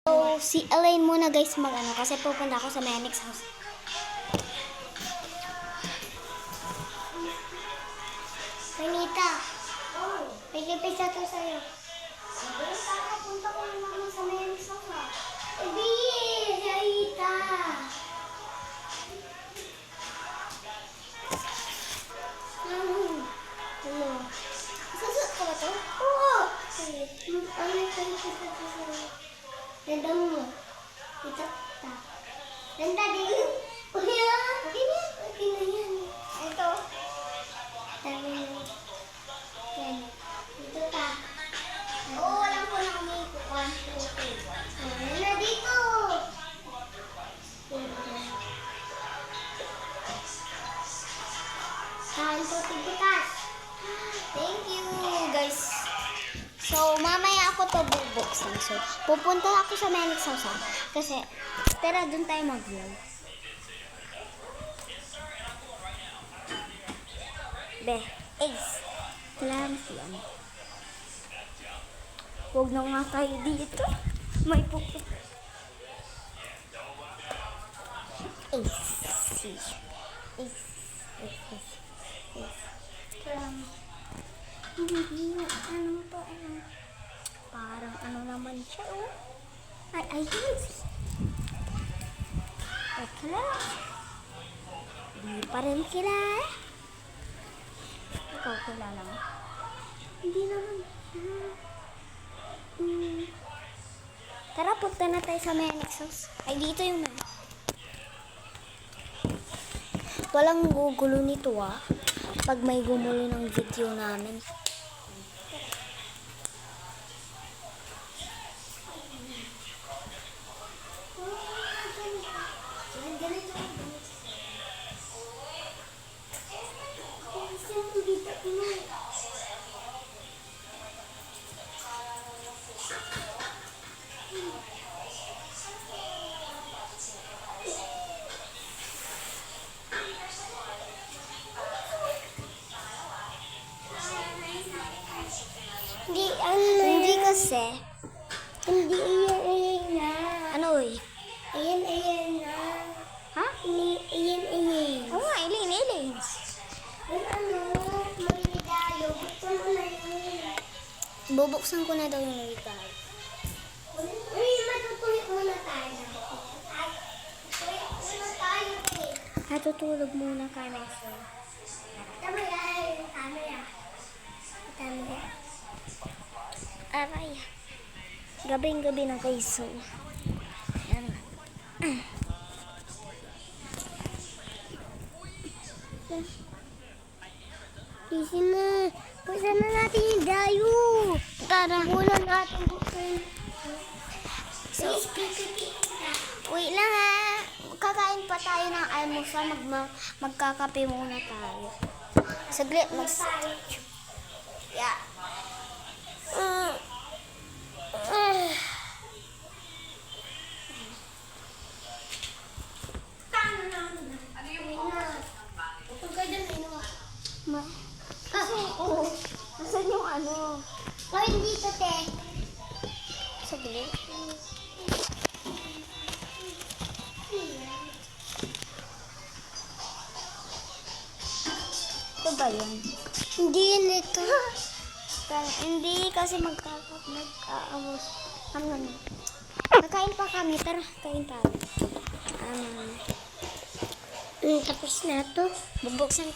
So, si Elaine muna guys mag-ano kasi pupunta ako sa Menix house. Renita, may kipisa to sa'yo. Punta ko naman sa Menix house ha. Ebi, Renita. Ano? Susot ka ba to? Oo. Ano yung kipisa to sa'yo? Ganda mo. Ito. Ganda din. Okay na. Okay na yan. Ito. Dami na. Yan. Dito ta. Oo, walang po na kami. 1, 2, 3. Yan na dito. Saan po tibutas? Thank you, guys. So, mamaya ako to bubuksan. So, pupunta ako sa Menix house ha. Kasi, tara dun tayo mag-vlog. Be, Ace. Salamat yan. Huwag na nga tayo dito. May pupuk. Ace. Ace. Ano to? Parang ano naman siya, oh. Ay, teka lang. Di pa rin kilala. Ikaw kilala mo? Hindi naman. Tara, punta na tayo sa Menix house. Ay, dito yung Menix. Walang gugulo nito, ah. Pag may gumulo ng video namin. Hindi kasi. Hindi iyan na. Ano eh? Iyan na. Ha? Iyan. Oo nga, Elaine. Ano? May regalo. Buksan mo na yun. Bubuksan ko na daw yung regalo. Uy, matutulog muna tayo. Matutulog muna kami. Tama yan. Camera. Aray. Gabing-gabi na guys. So, yan. Easy na. Buksan na natin yung dayo. Tara. Muna natin buksan. So, wait lang ha. Kakain pa tayo ng almusal. Magkakape muna tayo. Saglit. Yeah. Nasaan yung ano? Ay, dito, te. Saglit. Ito ba yan? Hindi yan ito. Hindi kasi mag-aamos. Nakain pa kami. Tara, kain tayo. Tapos na ito. Bubuksan